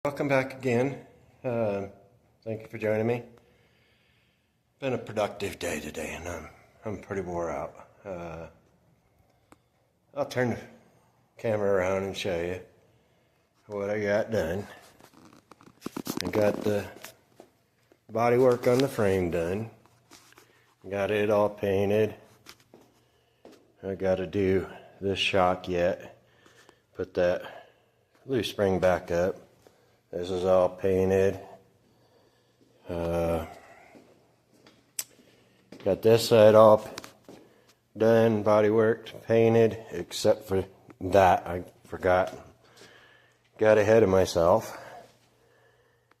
Welcome back again. Thank you for joining me. Been a productive day today, and I'm pretty wore out. I'll turn the camera around and show you what I got done. I got the bodywork on the frame done. Got it all painted. I got to do this shock yet. Put that loose spring back up. This is all painted. Got this side all done, body worked, painted, except for that. I forgot. Got ahead of myself.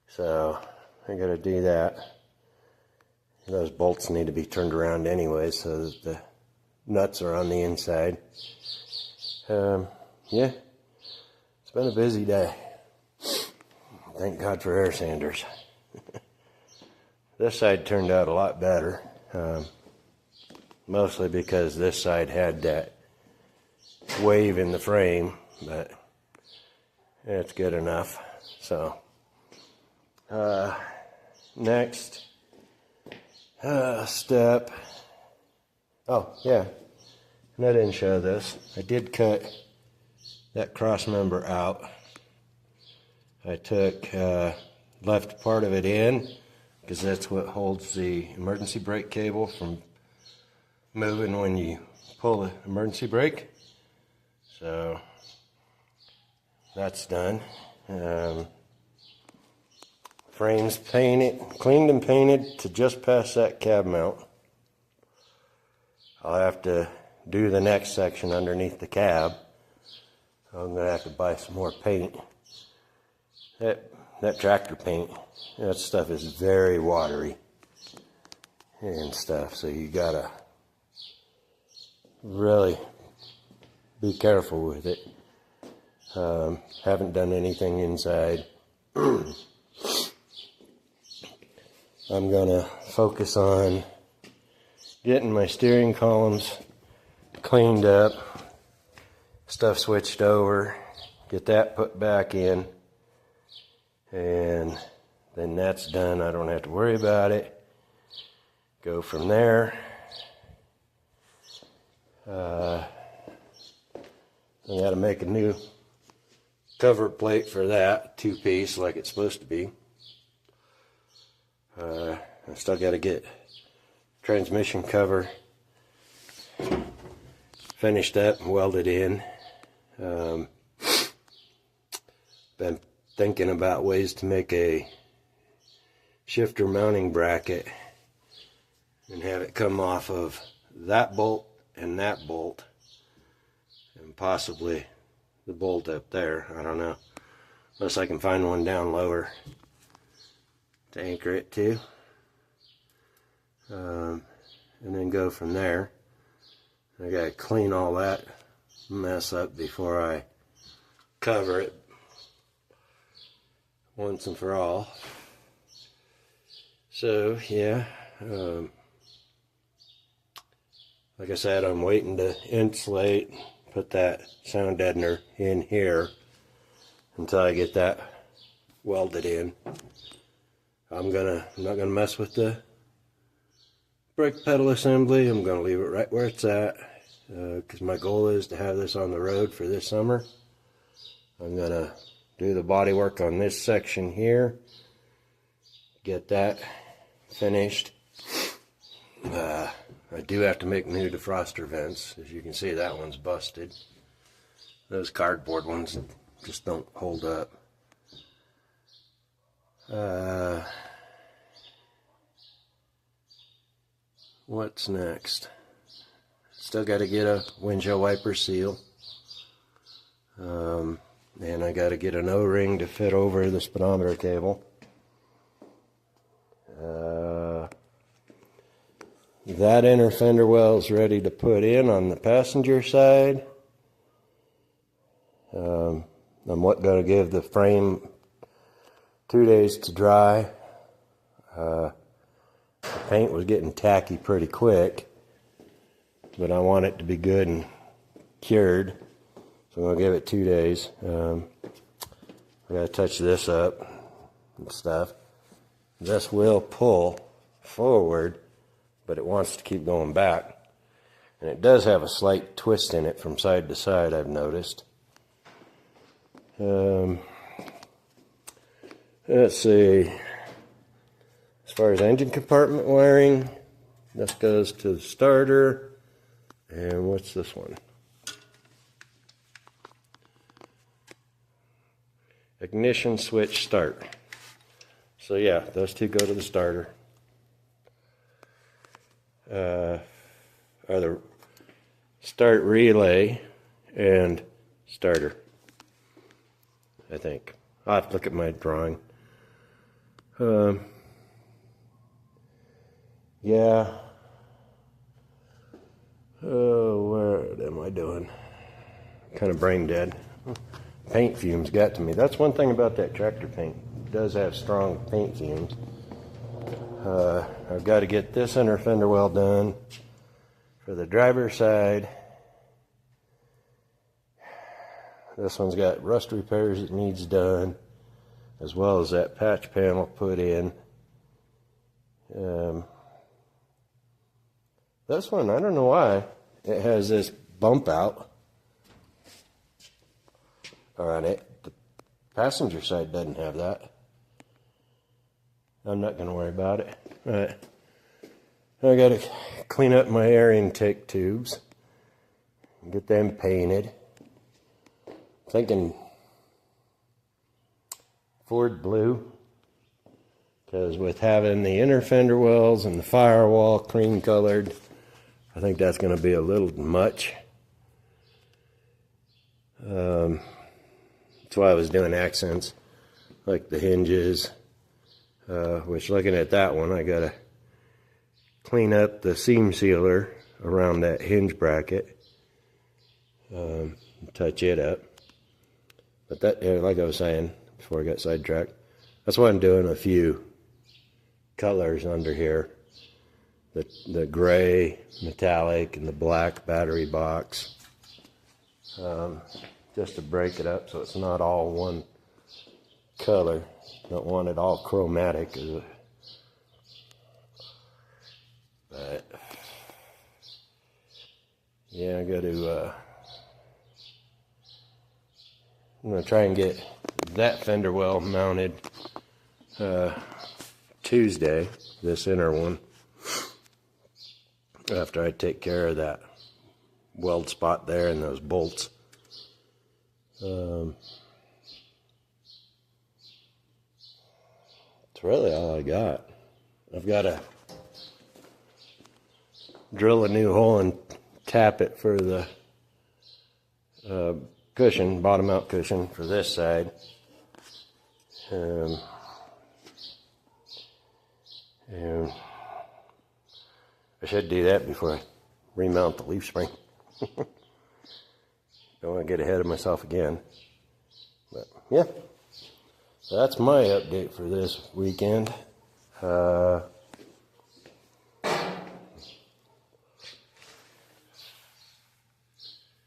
So I gotta do that. Those bolts need to be turned around anyway so that the nuts are on the inside. Yeah, it's been a busy day. Thank God for air sanders. This side turned out a lot better, mostly because this side had that wave in the frame, but it's good enough. So, next step. Oh, yeah, and I didn't show this. I did cut that cross member out. I took left part of it in because that's what holds the emergency brake cable from moving when you pull the emergency brake. So that's done. Frames painted, cleaned and painted to just past that cab mount. I'll have to do the next section underneath the cab. I'm going to have to buy some more paint. That tractor paint, that stuff is very watery and stuff, so you gotta really be careful with it. Haven't done anything inside. I'm gonna focus on getting my steering columns cleaned up, stuff switched over, get that put back in. And then that's done. I don't have to worry about it. Go from there. I got to make a new cover plate for that, 2-piece like it's supposed to be. I still got to get transmission cover finished up and welded in. Been thinking about ways to make a shifter mounting bracket and have it come off of that bolt and that bolt and possibly the bolt up there. I don't know, unless I can find one down lower to anchor it to, and then go from there. I gotta clean all that mess up before I cover it once and for all. So yeah, like I said, I'm waiting to insulate, put that sound deadener in here until I get that welded in. I'm not gonna mess with the brake pedal assembly. I'm gonna leave it right where it's at, because my goal is to have this on the road for this summer. I'm gonna do the body work on this section here, get that finished. I do have to make new defroster vents. As you can see, that one's busted. Those cardboard ones just don't hold up. What's next? Still got to get a windshield wiper seal. And I got to get an O-ring to fit over the speedometer cable. That inner fender well is ready to put in on the passenger side. I'm going to give the frame 2 days to dry. The paint was getting tacky pretty quick, but I want it to be good and cured. So I'm going to give it 2 days. I gotta touch this up and stuff. This will pull forward, but it wants to keep going back. And it does have a slight twist in it from side to side, I've noticed. Let's see. As far as engine compartment wiring, this goes to the starter. And what's this one? Ignition switch start. So yeah, those two go to the starter. Are the start relay and starter, I think. I'll have to look at my drawing. Yeah. Oh, what am I doing? Kind of brain dead. Paint fumes got to me. That's one thing about that tractor paint. It does have strong paint fumes. I've got to get this inner fender well done for the driver's side. This one's got rust repairs it needs done, as well as that patch panel put in. This one, I don't know why, it has this bump out on it. The passenger side doesn't have that. I'm not going to worry about it. Alright. I got to clean up my air intake tubes and get them painted. Thinking Ford blue, because with having the inner fender wells and the firewall cream colored, I think that's going to be a little much. That's why I was doing accents, like the hinges, which looking at that one, I got to clean up the seam sealer around that hinge bracket, touch it up. But that, like I was saying before I got sidetracked, that's why I'm doing a few colors under here. The gray metallic and the black battery box, just to break it up so it's not all one color. Don't want it all chromatic. But yeah, I got to I'm going to try and get that fender well mounted Tuesday, this inner one, after I take care of that weld spot there and those bolts. That's really all I got. I've got to drill a new hole and tap it for the cushion, bottom out cushion for this side. And I should do that before I remount the leaf spring. Don't want to get ahead of myself again. But yeah, so that's my update for this weekend.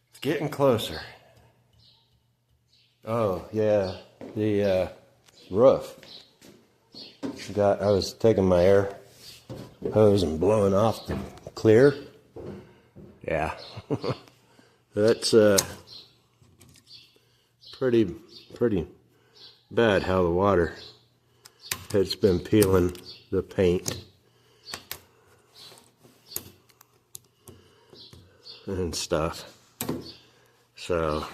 It's getting closer. Oh yeah, the roof. I was taking my air hose and blowing off the clear. Yeah, that's pretty bad how the water has been peeling the paint and stuff. So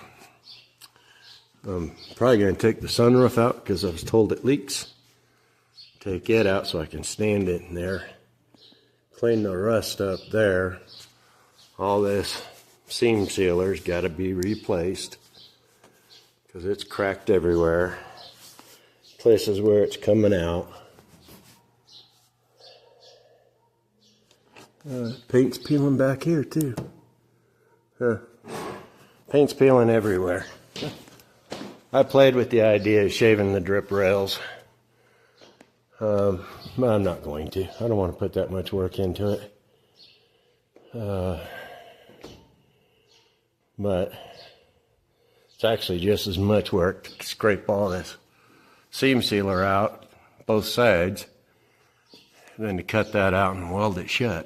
I'm probably going to take the sunroof out because I was told it leaks. Take it out so I can stand it in there. Clean the rust up there. All this seam sealer's got to be replaced because it's cracked everywhere. Places where it's coming out. Paint's peeling back here too. Paint's peeling everywhere. I played with the idea of shaving the drip rails. I'm not going to. I don't want to put that much work into it. But It's actually just as much work to scrape all this seam sealer out, both sides, and then to cut that out and weld it shut.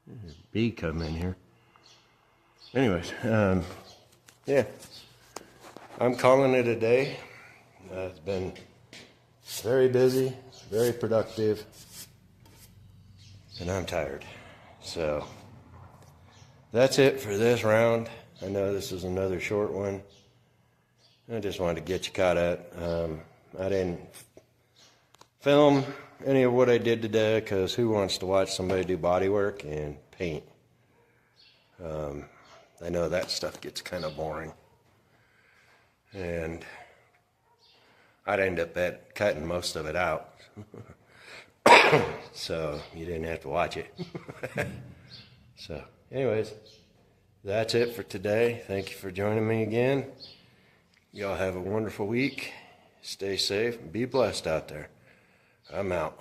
There's a bee come in here. Anyways, yeah, I'm calling it a day. It's been very busy, very productive, and I'm tired. So that's it for this round. I know this is another short one. I just wanted to get you caught up. I didn't film any of what I did today because who wants to watch somebody do body work and paint? I know that stuff gets kind of boring. And I'd end up cutting most of it out. So you didn't have to watch it. So anyways, that's it for today. Thank you for joining me again. Y'all have a wonderful week. Stay safe and be blessed out there. I'm out.